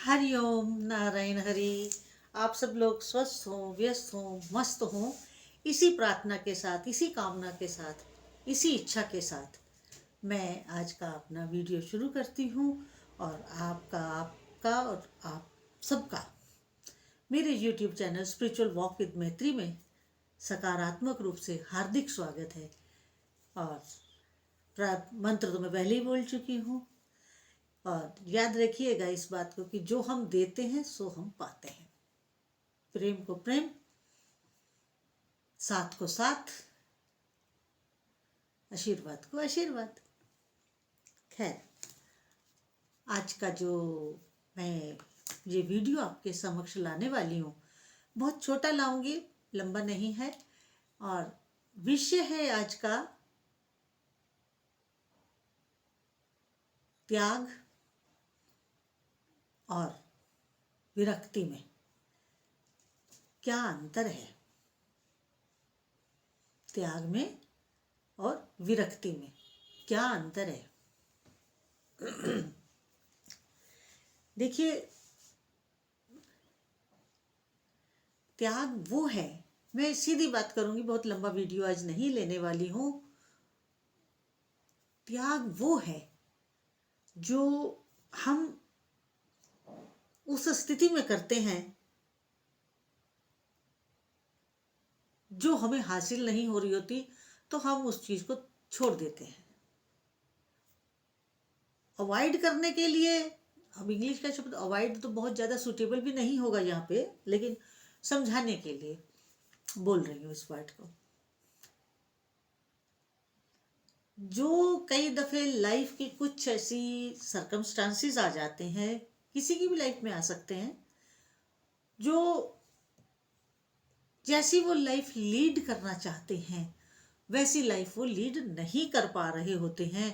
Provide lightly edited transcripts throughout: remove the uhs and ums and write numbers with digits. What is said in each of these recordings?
हरिओम नारायण हरि। आप सब लोग स्वस्थ हों, व्यस्त हों, मस्त हों। इसी प्रार्थना के साथ, इसी कामना के साथ, इसी इच्छा के साथ मैं आज का अपना वीडियो शुरू करती हूँ। और आपका और आप सबका मेरे YouTube channel spiritual walk with मैत्री में सकारात्मक रूप से हार्दिक स्वागत है। और मंत्र तो मैं पहले ही बोल चुकी हूँ। और याद रखिएगा इस बात को कि जो हम देते हैं सो हम पाते हैं। प्रेम को प्रेम, साथ को साथ, आशीर्वाद को आशीर्वाद। खैर, आज का जो मैं ये वीडियो आपके समक्ष लाने वाली हूँ, बहुत छोटा लाऊंगी, लंबा नहीं है। और विषय है आज का त्याग और विरक्ति में क्या अंतर है। त्याग में और विरक्ति में क्या अंतर है। देखिए, त्याग वो है, मैं सीधी बात करूंगी, बहुत लंबा वीडियो आज नहीं लेने वाली हूं। त्याग वो है जो हम उस स्थिति में करते हैं जो हमें हासिल नहीं हो रही होती, तो हम उस चीज को छोड़ देते हैं अवॉइड करने के लिए। अब इंग्लिश का शब्द अवॉइड तो बहुत ज़्यादा सूटेबल भी नहीं होगा यहाँ पे, लेकिन समझाने के लिए बोल रही हूँ इस वर्ड को। जो कई दफ़े लाइफ की कुछ ऐसी सरकमस्टांसिस आ जाते हैं, किसी की भी लाइफ में आ सकते हैं, जो जैसी वो लाइफ लीड करना चाहते हैं वैसी लाइफ वो लीड नहीं कर पा रहे होते हैं।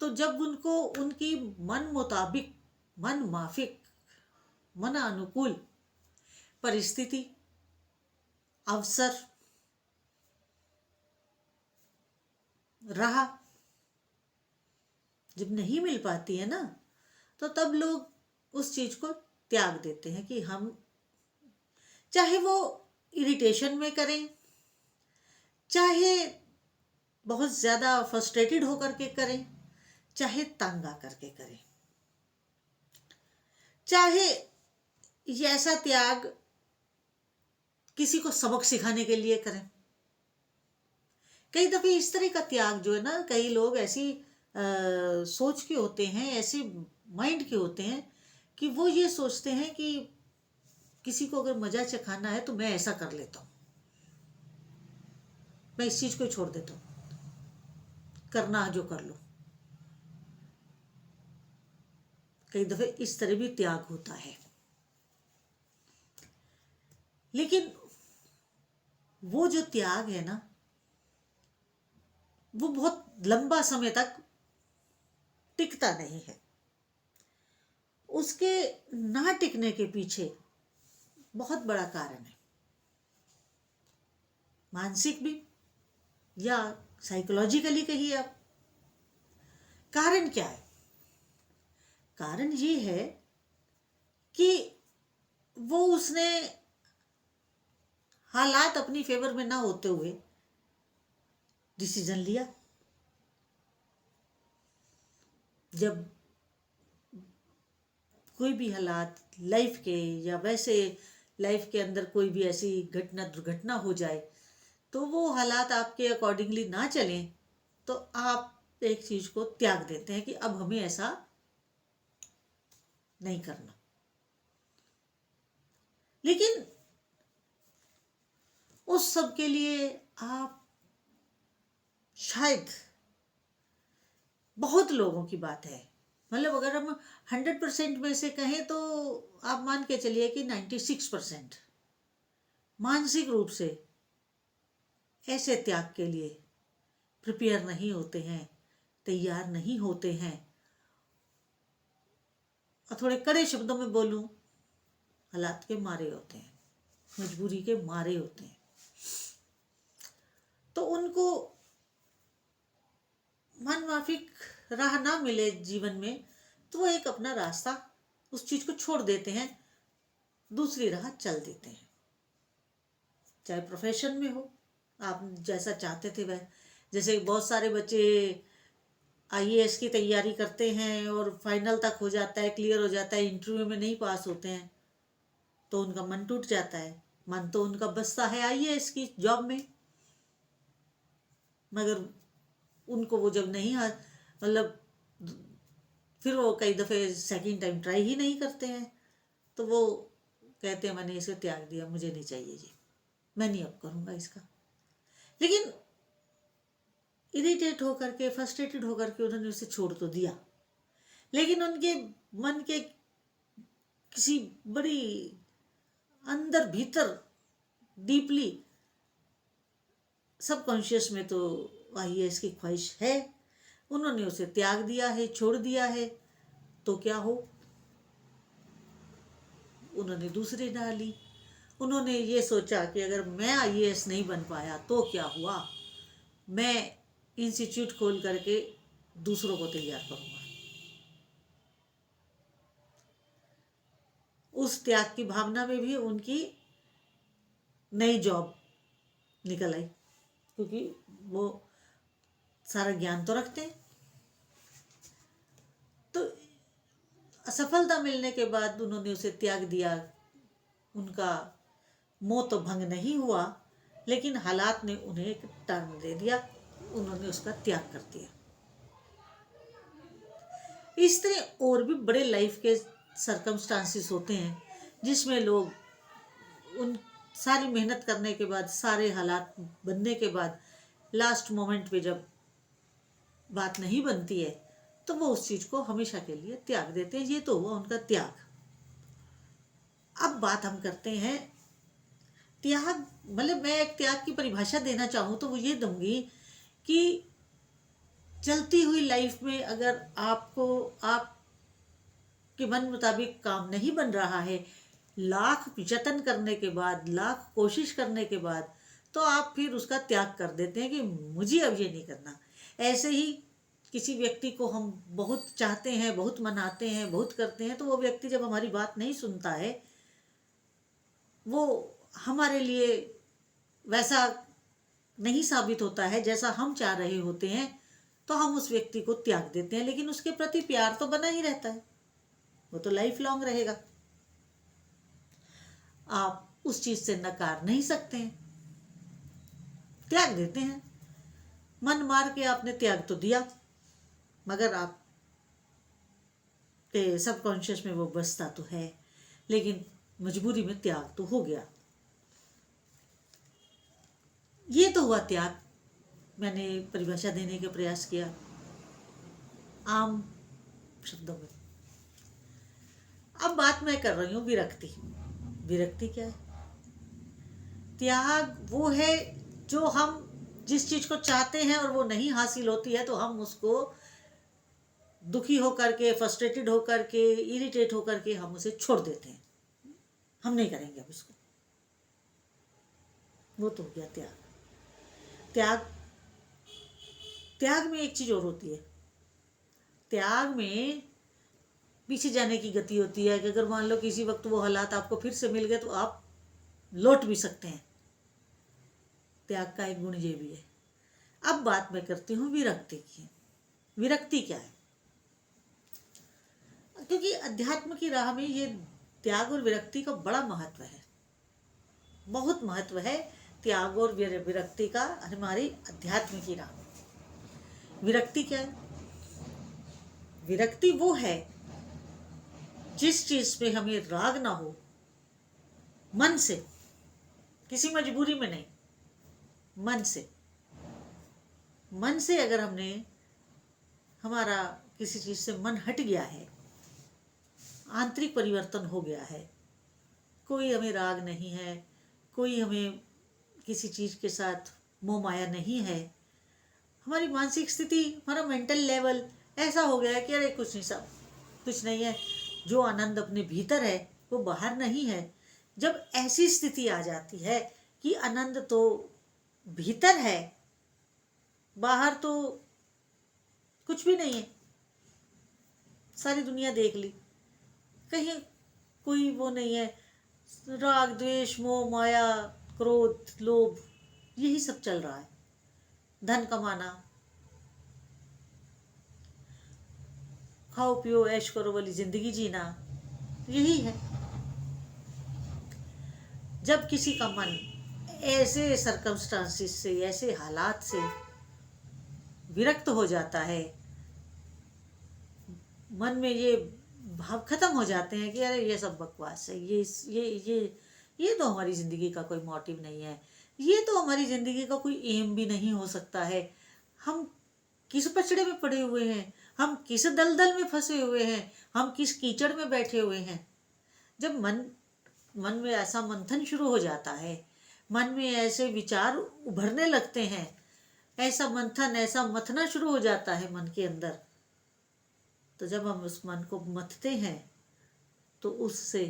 तो जब उनको उनकी मन मुताबिक, मन माफिक, मन अनुकूल परिस्थिति, अवसर, राह जब नहीं मिल पाती है ना, तो तब लोग उस चीज को त्याग देते हैं कि हम, चाहे वो इरिटेशन में करें, चाहे बहुत ज्यादा फ्रस्ट्रेटेड होकर के करें, चाहे तंग आकर के करें, चाहे ये ऐसा त्याग किसी को सबक सिखाने के लिए करें। कई दफे इस तरह का त्याग जो है ना, कई लोग ऐसी सोच के होते हैं, ऐसे माइंड के होते हैं कि वो ये सोचते हैं कि किसी को अगर मजा चखाना है तो मैं ऐसा कर लेता हूँ, मैं इस चीज को छोड़ देता हूँ, करना जो कर लो। कई दफे इस तरह भी त्याग होता है, लेकिन वो जो त्याग है ना, वो बहुत लंबा समय तक टिकता नहीं है। उसके ना टिकने के पीछे बहुत बड़ा कारण है, मानसिक भी या साइकोलॉजिकली कहिए आप। कारण क्या है? कारण ये है कि वो उसने हालात अपनी फेवर में ना होते हुए डिसीजन लिया। जब कोई भी हालात लाइफ के या वैसे लाइफ के अंदर कोई भी ऐसी घटना, दुर्घटना हो जाए, तो वो हालात आपके अकॉर्डिंगली ना चलें, तो आप एक चीज को त्याग देते हैं कि अब हमें ऐसा नहीं करना। लेकिन उस सब के लिए आप, शायद बहुत लोगों की बात है, मतलब अगर हम 100% में से कहें तो आप मान के चलिए कि 96% मानसिक रूप से ऐसे त्याग के लिए प्रिपेयर नहीं होते हैं, तैयार नहीं होते हैं। और थोड़े कड़े शब्दों में बोलूं, हालात के मारे होते हैं, मजबूरी के मारे होते हैं। तो उनको मन माफिक राह ना मिले जीवन में, तो वो एक अपना रास्ता उस चीज को छोड़ देते हैं, दूसरी राह चल देते हैं। चाहे प्रोफेशन में हो, आप जैसा चाहते थे वह, जैसे बहुत सारे बच्चे आईएएस की तैयारी करते हैं और फाइनल तक हो जाता है, क्लियर हो जाता है, इंटरव्यू में नहीं पास होते हैं तो उनका मन टूट जाता है। मन तो उनका बसता है आईएएस की जॉब में, मगर उनको वो जब नहीं मतलब फिर वो कई दफ़े सेकंड टाइम ट्राई ही नहीं करते हैं, तो वो कहते हैं मैंने इसे त्याग दिया, मुझे नहीं चाहिए जी, मैं नहीं अब करूँगा इसका। लेकिन इरिटेट होकर के, फ्रस्ट्रेटेड होकर के उन्होंने उसे छोड़ तो दिया, लेकिन उनके मन के किसी बड़ी अंदर भीतर डीपली सबकॉन्शियस में तो आईएएस की ख्वाहिश है। उन्होंने उसे त्याग दिया है, छोड़ दिया है, तो क्या हो, उन्होंने दूसरी राह ली। उन्होंने ये सोचा कि अगर मैं आईएएस नहीं बन पाया तो क्या हुआ, मैं इंस्टीट्यूट खोल करके दूसरों को तैयार करूंगा। उस त्याग की भावना में भी उनकी नई जॉब निकल आई, क्योंकि वो सारा ज्ञान तो रखते हैं। तो असफलता मिलने के बाद उन्होंने उसे त्याग दिया। उनका मोह तो भंग नहीं हुआ, लेकिन हालात ने उन्हें एक टर्न दे दिया, उन्होंने उसका त्याग कर दिया। इस तरह और भी बड़े लाइफ के सरकमस्टांसिस होते हैं जिसमें लोग उन सारी मेहनत करने के बाद, सारे हालात बनने के बाद, लास्ट मोमेंट पे जब बात नहीं बनती है तो वो उस चीज को हमेशा के लिए त्याग देते हैं। ये तो हुआ उनका त्याग। अब बात हम करते हैं त्याग, मतलब मैं एक त्याग की परिभाषा देना चाहूँ तो वो ये दूंगी कि चलती हुई लाइफ में अगर आपको आपके मन मुताबिक काम नहीं बन रहा है, लाख यत्न करने के बाद, लाख कोशिश करने के बाद, तो आप फिर उसका त्याग कर देते हैं कि मुझे अब ये नहीं करना। ऐसे ही किसी व्यक्ति को हम बहुत चाहते हैं, बहुत मनाते हैं, बहुत करते हैं, तो वो व्यक्ति जब हमारी बात नहीं सुनता है, वो हमारे लिए वैसा नहीं साबित होता है जैसा हम चाह रहे होते हैं, तो हम उस व्यक्ति को त्याग देते हैं। लेकिन उसके प्रति प्यार तो बना ही रहता है, वो तो लाइफ लॉन्ग रहेगा, आप उस चीज से नकार नहीं सकते हैं, त्याग देते हैं। मन मार के आपने त्याग तो दिया, मगर आप सबकॉन्शियस में वो बसता तो है, लेकिन मजबूरी में त्याग तो हो गया। ये तो हुआ त्याग। मैंने परिभाषा देने का प्रयास किया आम शब्दों में। अब बात मैं कर रही हूं विरक्ति। विरक्ति क्या है? त्याग वो है जो हम जिस चीज को चाहते हैं और वो नहीं हासिल होती है तो हम उसको दुखी होकर के, फ्रस्ट्रेटेड होकर के, इरिटेट होकर के हम उसे छोड़ देते हैं, हम नहीं करेंगे अब इसको। वो तो हो गया त्याग। त्याग त्याग में एक चीज और होती है, त्याग में पीछे जाने की गति होती है कि अगर मान लो किसी वक्त वो हालात आपको फिर से मिल गए तो आप लौट भी सकते हैं। त्याग का एक गुण ये भी है। अब बात मैं करती हूँ विरक्ति की। विरक्ति क्या है? क्योंकि अध्यात्म की राह में ये त्याग और विरक्ति का बड़ा महत्व है, बहुत महत्व है त्याग और विरक्ति का हमारी अध्यात्म की राह में। विरक्ति क्या है? विरक्ति वो है जिस चीज पे हमें राग ना हो, मन से, किसी मजबूरी में नहीं, मन से अगर हमने हमारा किसी चीज से मन हट गया है, आंतरिक परिवर्तन हो गया है, कोई हमें राग नहीं है, कोई हमें किसी चीज के साथ मोह माया नहीं है, हमारी मानसिक स्थिति, हमारा मेंटल लेवल ऐसा हो गया है कि अरे कुछ नहीं, सब कुछ नहीं है, जो आनंद अपने भीतर है वो बाहर नहीं है। जब ऐसी स्थिति आ जाती है कि आनंद तो भीतर है, बाहर तो कुछ भी नहीं है, सारी दुनिया देख ली, कहीं कोई वो नहीं है। राग द्वेष मोह माया क्रोध लोभ यही सब चल रहा है। धन कमाना, खाओ पियो ऐश करो वाली जिंदगी जीना, यही है। जब किसी का मन ऐसे सरकमस्टांसिस से, ऐसे हालात से विरक्त हो जाता है, मन में ये भाव खत्म हो जाते हैं कि अरे ये सब बकवास है, ये तो हमारी जिंदगी का कोई मोटिव नहीं है, ये तो हमारी जिंदगी का कोई एम भी नहीं हो सकता है, हम किस पचड़े में पड़े हुए हैं, हम किस दलदल में फंसे हुए हैं, हम किस कीचड़ में बैठे हुए हैं। जब मन में ऐसा मंथन शुरू हो जाता है, मन में ऐसे विचार उभरने लगते हैं, ऐसा मंथन ऐसा मथना शुरू हो जाता है मन के अंदर, तो जब हम उस मन को मथते हैं तो उससे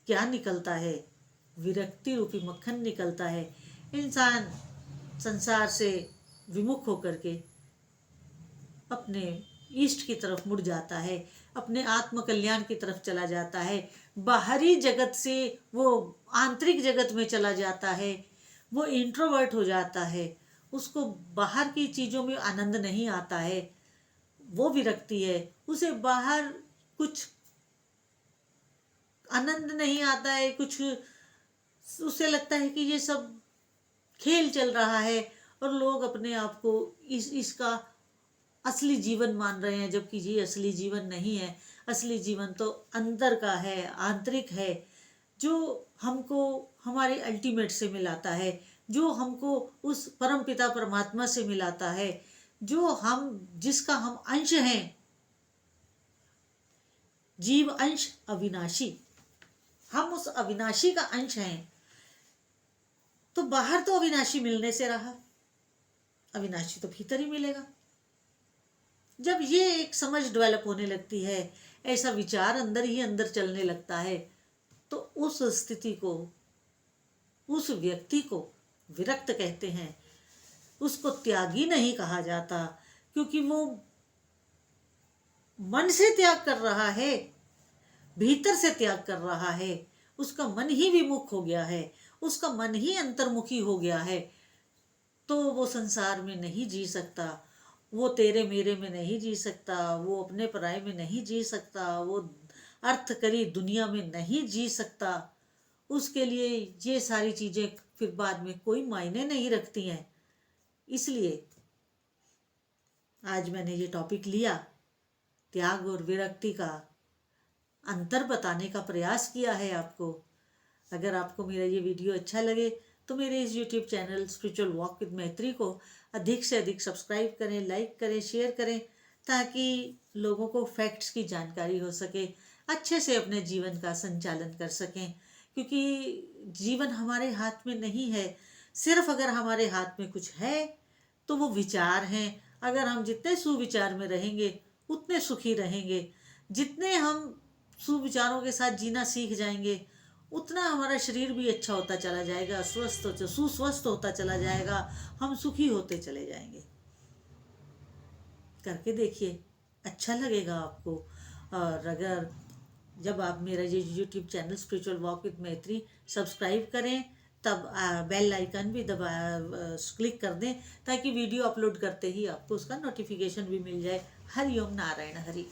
क्या निकलता है? विरक्ति रूपी मक्खन निकलता है। इंसान संसार से विमुख होकर के अपने इष्ट की तरफ मुड़ जाता है, अपने आत्म कल्याण की तरफ चला जाता है, बाहरी जगत से वो आंतरिक जगत में चला जाता है, वो इंट्रोवर्ट हो जाता है, उसको बाहर की चीज़ों में आनंद नहीं आता है, वो विरक्ति है। उसे बाहर कुछ आनंद नहीं आता है, कुछ उसे लगता है कि ये सब खेल चल रहा है और लोग अपने आप को इसका असली जीवन मान रहे हैं, जबकि ये असली जीवन नहीं है। असली जीवन तो अंदर का है, आंतरिक है, जो हमको हमारे अल्टीमेट से मिलाता है, जो हमको उस परम पिता परमात्मा से मिलाता है, जिसका हम अंश हैं। जीव अंश अविनाशी, हम उस अविनाशी का अंश हैं। तो बाहर तो अविनाशी मिलने से रहा, अविनाशी तो भीतर ही मिलेगा। जब ये एक समझ डेवलप होने लगती है, ऐसा विचार अंदर ही अंदर चलने लगता है, तो उस स्थिति को, उस व्यक्ति को विरक्त कहते हैं। उसको त्यागी नहीं कहा जाता, क्योंकि वो मन से त्याग कर रहा है, भीतर से त्याग कर रहा है। उसका मन ही विमुख हो गया है, उसका मन ही अंतर्मुखी हो गया है, तो वो संसार में नहीं जी सकता, वो तेरे मेरे में नहीं जी सकता, वो अपने पराये में नहीं जी सकता, वो अर्थ करी दुनिया में नहीं जी सकता। उसके लिए ये सारी चीज़ें फिर बाद में कोई मायने नहीं रखती हैं। इसलिए आज मैंने ये टॉपिक लिया, त्याग और विरक्ति का अंतर बताने का प्रयास किया है आपको। अगर आपको मेरा ये वीडियो अच्छा लगे तो मेरे इस YouTube channel spiritual walk with मैत्री को अधिक से अधिक सब्सक्राइब करें, लाइक करें, शेयर करें, ताकि लोगों को फैक्ट्स की जानकारी हो सके, अच्छे से अपने जीवन का संचालन कर सकें। क्योंकि जीवन हमारे हाथ में नहीं है, सिर्फ अगर हमारे हाथ में कुछ है तो वो विचार हैं। अगर हम जितने सुविचार में रहेंगे उतने सुखी रहेंगे, जितने हम सुविचारों के साथ जीना सीख जाएंगे उतना हमारा शरीर भी अच्छा होता चला जाएगा, सुस्वस्थ होता चला जाएगा, हम सुखी होते चले जाएंगे। करके देखिए, अच्छा लगेगा आपको। और अगर जब आप मेरा ये YouTube channel spiritual walk with मैत्री सब्सक्राइब करें, तब बेल आइकन भी क्लिक कर दें, ताकि वीडियो अपलोड करते ही आपको उसका नोटिफिकेशन भी मिल जाए। हरि ओम नारायण हरि।